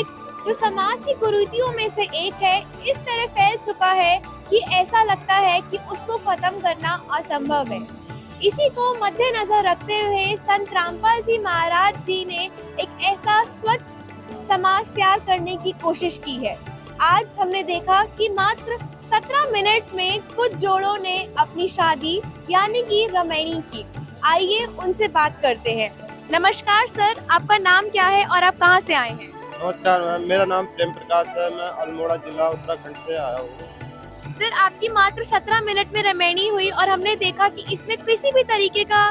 दहेज जो समाज की कुरीतियों में से एक है, इस तरह फैल चुका है कि ऐसा लगता है कि उसको खत्म करना असंभव है। इसी को मद्देनजर रखते हुए संत रामपाल जी महाराज जी ने एक ऐसा स्वच्छ समाज तैयार करने की कोशिश की है। आज हमने देखा कि मात्र 17 मिनट में कुछ जोड़ों ने अपनी शादी यानी कि रमैनी की। आइए उनसे बात करते हैं। नमस्कार सर, आपका नाम क्या है और आप कहां से आए हैं? नमस्कार मैम, मेरा नाम प्रेम प्रकाश है। मैं अल्मोड़ा जिला उत्तराखंड से आया हूँ। सर, आपकी मात्र 17 मिनट में रमैनी हुई और हमने देखा कि इसमें किसी भी तरीके का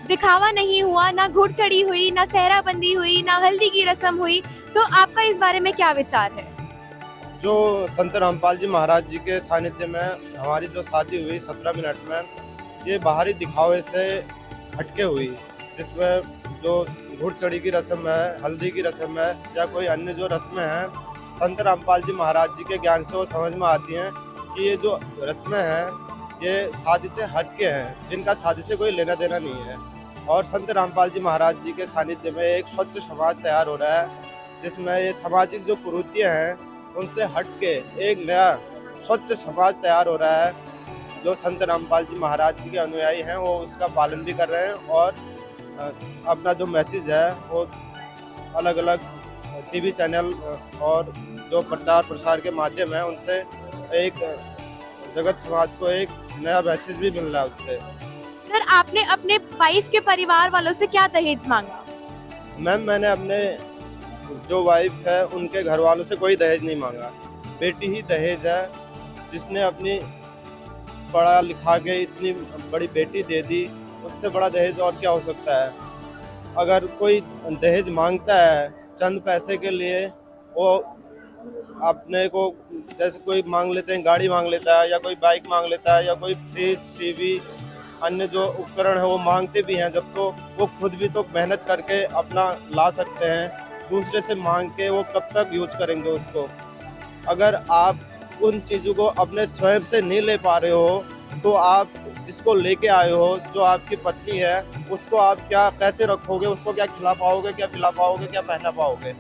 दिखावा नहीं हुआ, ना घुड़ चढ़ी हुई, ना सेहराबंदी हुई, ना हल्दी की रस्म हुई। तो आपका इस बारे में क्या विचार है? जो संत रामपाल जी महाराज जी के सानिध्य में हमारी जो शादी हुई 17 मिनट में, ये बाहरी दिखावे से हटके हुई, जिसमें जो घुड़ चढ़ी की रस्म है, हल्दी की रस्म है या कोई अन्य जो रस्में हैं, संत रामपाल जी महाराज जी के ज्ञान से वो समझ में आती हैं कि ये जो रस्में हैं ये शादी से हटके हैं, जिनका शादी से कोई लेना देना नहीं है। और संत रामपाल जी महाराज जी के सानिध्य में एक स्वच्छ समाज तैयार हो रहा है, जिसमें ये सामाजिक जो कुरीतियाँ हैं उनसे हटके एक नया स्वच्छ समाज तैयार हो रहा है। जो संत रामपाल जी महाराज जी के अनुयायी हैं वो उसका पालन भी कर रहे हैं और अपना जो मैसेज है वो अलग अलग टीवी चैनल और जो प्रचार प्रसार के माध्यम है उनसे एक जगत समाज को एक नया मैसेज भी मिल रहा है उससे। सर, आपने अपने वाइफ के परिवार वालों से क्या दहेज मांगा? मैम, मैंने अपने जो वाइफ है उनके घर वालों से कोई दहेज नहीं मांगा। बेटी ही दहेज है, जिसने अपनी पढ़ा लिखा के इतनी बड़ी बेटी दे दी, उससे बड़ा दहेज और क्या हो सकता है। अगर कोई दहेज मांगता है चंद पैसे के लिए, वो अपने को जैसे कोई मांग लेते हैं, गाड़ी मांग लेता है या कोई बाइक मांग लेता है या कोई फ्रिज, टीवी, अन्य जो उपकरण है वो मांगते भी हैं, जब तो वो खुद भी तो मेहनत करके अपना ला सकते हैं। दूसरे से मांग के वो कब तक यूज करेंगे उसको। अगर आप उन चीज़ों को अपने स्वयं से नहीं ले पा रहे हो तो आप जिसको लेके आए हो, जो आपकी पत्नी है, उसको आप क्या कैसे रखोगे, उसको क्या खिला पाओगे, क्या पिला पाओगे, क्या पहना पाओगे।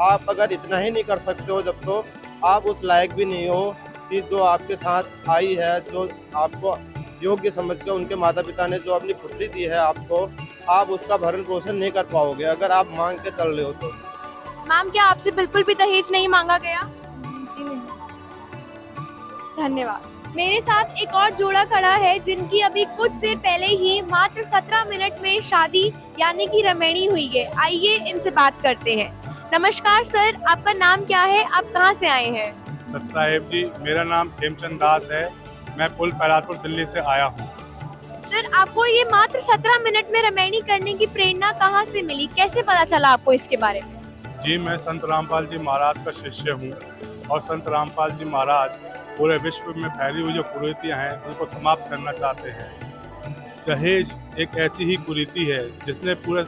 आप अगर इतना ही नहीं कर सकते हो, जब तो आप उस लायक भी नहीं हो कि जो आपके साथ आई है, जो आपको योग्य समझ के उनके माता पिता ने जो अपनी पुत्री दी है आपको, आप उसका भरण पोषण नहीं कर पाओगे अगर आप मांग के चल रहे हो तो। मैम, क्या आपसे बिल्कुल भी दहेज नहीं मांगा गया? जी नहीं। धन्यवाद। मेरे साथ एक और जोड़ा खड़ा है जिनकी अभी कुछ देर पहले ही मात्र 17 मिनट में शादी यानी कि रमैनी हुई है। आइए इनसे बात करते हैं। नमस्कार सर, आपका नाम क्या है? आप कहां से आए हैं? सत साहेब जी, मेरा नाम हेमचंद दास है। मैं पुल पैरातपुर दिल्ली से आया हूँ। सर, आपको ये मात्र 17 मिनट में रमैनी करने की प्रेरणा कहां से मिली? कैसे पता चला आपको इसके बारे में? जी, मैं संत रामपाल जी महाराज का शिष्य हूँ और संत रामपाल जी महाराज पूरे विश्व में फैली हुई जो कुरीतियाँ हैं उनको समाप्त करना चाहते हैं। दहेज एक ऐसी ही कुरीति है जिसने पूरे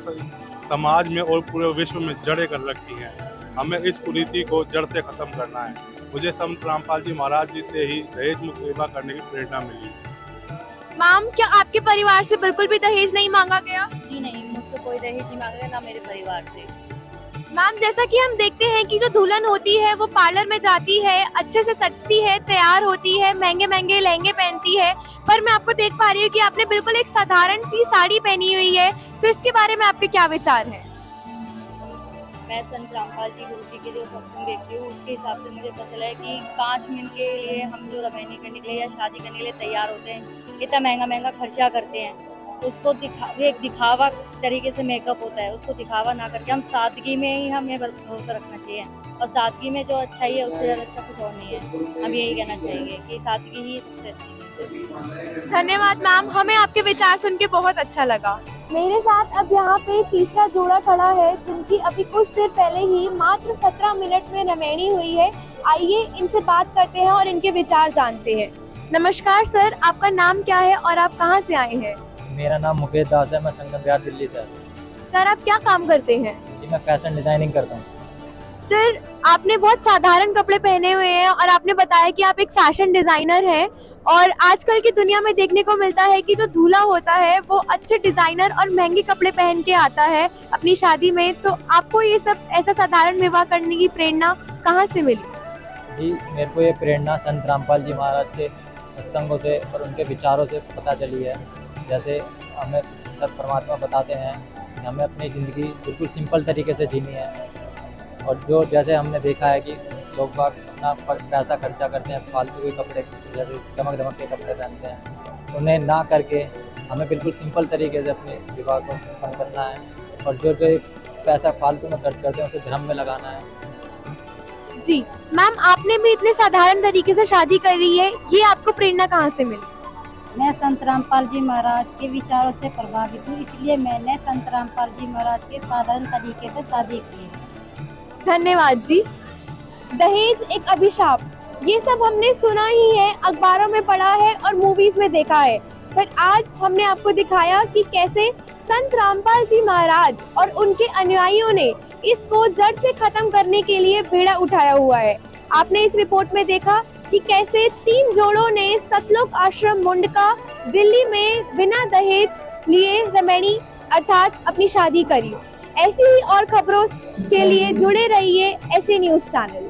समाज में और पूरे विश्व में जड़ें कर रखी हैं। हमें इस कुरीति को जड़ से खत्म करना है। मुझे संत रामपाल जी महाराज जी से ही दहेज मुक्त विवाह करने की प्रेरणा मिली। मैम, क्या आपके परिवार से बिल्कुल भी दहेज नहीं मांगा गया? जी नहीं, मुझसे कोई दहेज नहीं मांगा गया, ना मेरे परिवार से। मैम, जैसा कि हम देखते हैं कि जो दुल्हन होती है वो पार्लर में जाती है, अच्छे से सजती है, तैयार होती है, महंगे महंगे लहंगे पहनती है, पर मैं आपको देख पा रही हूँ कि आपने बिल्कुल एक साधारण सी साड़ी पहनी हुई है। तो इसके बारे में आपके क्या विचार हैं? मैं संत रामपाल जी गुरु जी के जो सत्संग देखती हूँ उसके हिसाब से मुझे पता चला है कि 5 मिनट के लिए हम जो रमैनी करने के लिए या शादी करने के लिए तैयार होते हैं, इतना महंगा महंगा खर्चा करते हैं, उसको एक दिखावा तरीके से मेकअप होता है, उसको दिखावा ना करके हम सादगी में ही हमें भरोसा रखना चाहिए। और सादगी में जो अच्छाई है उससे ज़्यादा अच्छा कुछ और नहीं है। हम यही कहना चाहेंगे कि सादगी ही सबसे अच्छी चीज़ है। धन्यवाद मैम, हमें आपके विचार सुन के बहुत अच्छा लगा। मेरे साथ अब यहाँ पे तीसरा जोड़ा खड़ा है जिनकी अभी कुछ देर पहले ही मात्र 17 मिनट में रमैनी हुई है। आइए इनसे बात करते हैं और इनके विचार जानते हैं। नमस्कार सर, आपका नाम क्या है और आप कहाँ से आए हैं? मेरा नाम मुकेश दास है। मैं संगम बिहार दिल्ली से। सर, आप क्या काम करते हैं? जी, मैं फैशन डिजाइनिंग करता हूँ। सर, आपने बहुत साधारण कपड़े पहने हुए हैं और आपने बताया कि आप एक फैशन डिजाइनर हैं और आजकल की दुनिया में देखने को मिलता है कि जो दूल्हा होता है वो अच्छे डिजाइनर और महंगे कपड़े पहन के आता है अपनी शादी में, तो आपको ये सब ऐसा साधारण विवाह करने की प्रेरणा कहाँ से मिली? जी, मेरे को ये प्रेरणा संत रामपाल जी महाराज के सत्संगों से और उनके विचारों से पता चली है। जैसे हमें सब परमात्मा बताते हैं कि हमें अपनी ज़िंदगी बिल्कुल सिंपल तरीके से जीनी है, और जो जैसे हमने देखा है कि लोग बाग अपना पैसा खर्चा करते हैं फालतू के कपड़े, जैसे चमक धमक के कपड़े पहनते हैं, उन्हें ना करके हमें बिल्कुल सिंपल तरीके से अपने विवाह को संपन्न करना है, और जो जो पैसा फालतू में खर्च करते हैं उसे धर्म में लगाना है। जी मैम, आपने भी इतने साधारण तरीके से शादी करी है, ये आपको प्रेरणा कहाँ से मिली? मैं संत रामपाल जी महाराज के विचारों से प्रभावित हूँ, इसलिए मैंने संत रामपाल जी महाराज के साधारण तरीके से शादी की है। धन्यवाद जी। दहेज एक अभिशाप, ये सब हमने सुना ही है, अखबारों में पढ़ा है और मूवीज में देखा है, पर आज हमने आपको दिखाया कि कैसे संत रामपाल जी महाराज और उनके अनुयायियों ने इसको जड़ से खत्म करने के लिए बेड़ा उठाया हुआ है। आपने इस रिपोर्ट में देखा कि कैसे 3 जोड़ों ने सतलोक आश्रम मुंडका दिल्ली में बिना दहेज लिए रमैनी अर्थात अपनी शादी करी। ऐसी ही और खबरों के लिए जुड़े रहिए ऐसे न्यूज़ चैनल।